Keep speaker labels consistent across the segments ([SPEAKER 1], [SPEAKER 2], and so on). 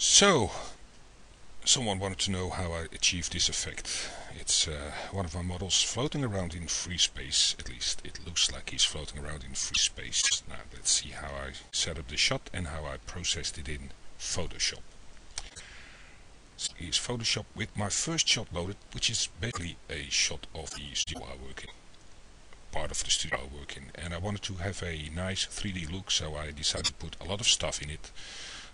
[SPEAKER 1] So, someone wanted to know how I achieved this effect. It's one of my models floating around in free space, at least it looks like he's floating around in free space. Now let's see how I set up the shot and how I processed it in Photoshop. So here's Photoshop with my first shot loaded, which is basically a shot of the studio I work in. Part of the studio I work in, and I wanted to have a nice 3D look, so I decided to put a lot of stuff in it.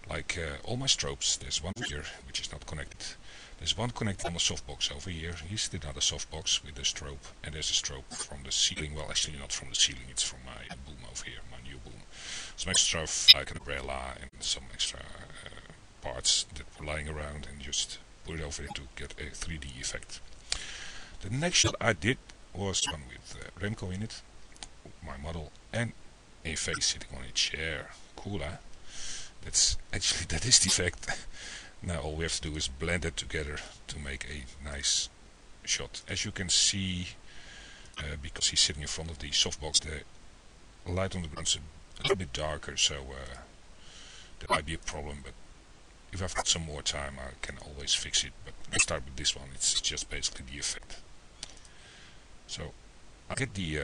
[SPEAKER 1] Like all my strobes. There's one here which is not connected. There's one connected on the softbox over here. Here's another softbox with a strobe, and there's a strobe from the ceiling. Well, actually not from the ceiling, it's from my boom over here, my new boom. Some extra stuff like an umbrella and some extra parts that were lying around, and just put it over it to get a 3D effect. The next shot I did was one with Remco in it, my model, and a face sitting on a chair. Cool, huh? That is the effect. Now all we have to do is blend it together to make a nice shot. As you can see, because he's sitting in front of the softbox, the light on the ground is a little bit darker, so that might be a problem, but if I've got some more time I can always fix it. But let's start with this one. It's just basically the effect. So I get the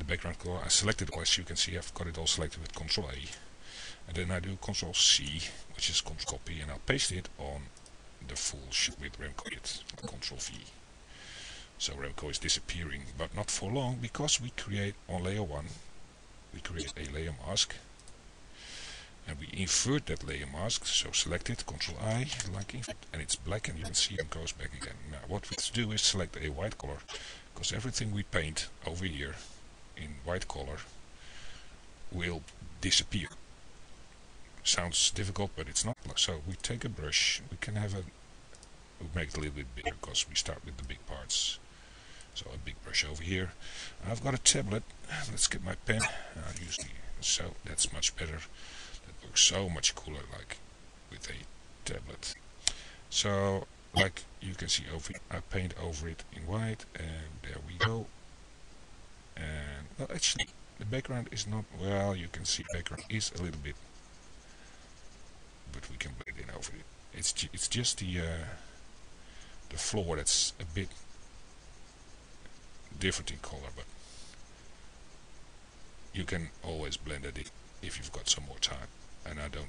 [SPEAKER 1] background color. I select it all. As you can see, I've got it all selected with Ctrl A. And then I do Ctrl C, which is Ctrl copy, and I'll paste it on the full shot with Remco hit, Ctrl V. So Remco is disappearing, but not for long, because we create on layer 1, we create a layer mask, and we invert that layer mask. So select it, Ctrl I, like invert, and it's black, and you can see it goes back again. Now what we have to do is select a white color, because everything we paint over here in white color will disappear. Sounds difficult, but it's not. So we take a brush, we make it a little bit bigger, because we start with the big parts. So a big brush over here. I've got a tablet. Let's get my pen. So that's much better. That looks so much cooler, like with a tablet. So like you can see over here, I paint over it in white, and there we go. And well, actually the background is not, well, you can see the background is a little bit, but we can blend in over it. It's just the floor that's a bit different in color, but you can always blend it in if you've got some more time, and I don't.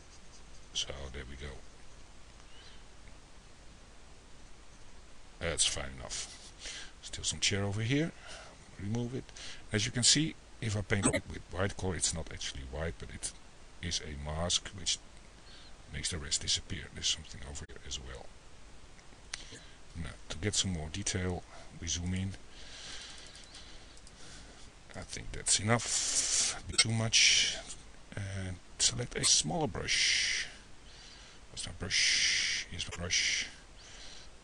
[SPEAKER 1] So there we go. That's fine enough. Still some chair over here. Remove it. As you can see, if I paint it with white color, it's not actually white, but it is a mask which makes the rest disappear. There's something over here as well. Now, to get some more detail, we zoom in. I think that's enough. A bit too much. And select a smaller brush. What's my brush? Here's my brush.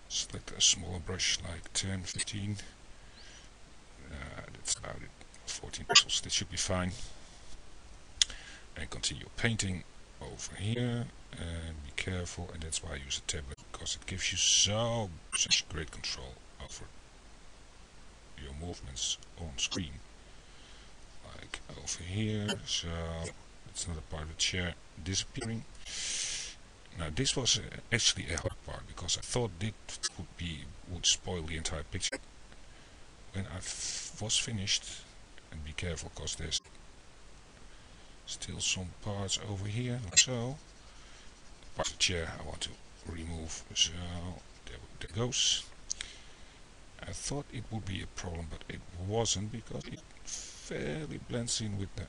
[SPEAKER 1] Select a smaller brush, like 10, 15. That's about it. 14 pixels. That should be fine. And continue painting over here, and be careful, and that's why I use a tablet, because it gives you such great control over your movements on screen. Like over here, so it's not a part of the chair disappearing. Now this was actually a hard part, because I thought it would spoil the entire picture. When I was finished, and be careful, because there's still some parts over here, like so. Part of the chair I want to remove, so there goes. I thought it would be a problem, but it wasn't, because it fairly blends in with the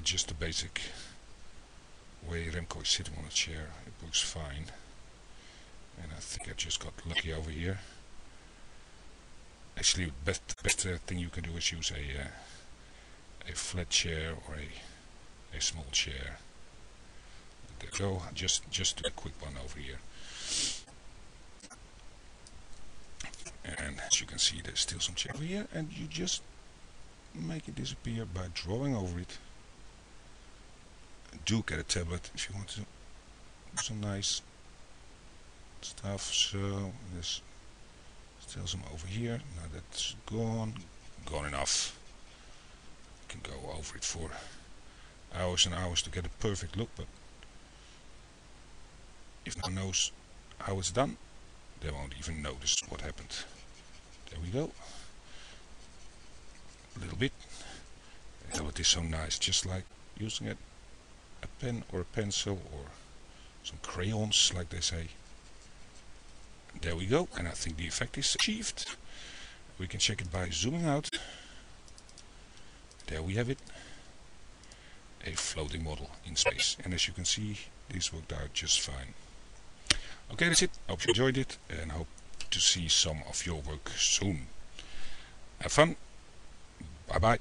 [SPEAKER 1] just the basic way Remco is sitting on a chair. It looks fine, and I think I just got lucky over here. Actually, the best thing you can do is use a flat chair or a small chair. There we go. Just do a quick one over here. And as you can see, there's still some chair over here, and you just make it disappear by drawing over it. Do get a tablet if you want to do some nice stuff. So there's still some over here. Now that's gone enough. Can go over it for hours and hours to get a perfect look, but If no one knows how it's done, they won't even notice what happened. There we go. A little bit. Oh, it is so nice, just like using a pen or a pencil or some crayons, like they say. There we go, and I think the effect is achieved. We can check it by zooming out. There we have it. A floating model in space. And as you can see, this worked out just fine. Okay, that's it. Hope you enjoyed it and hope to see some of your work soon. Have fun. Bye bye.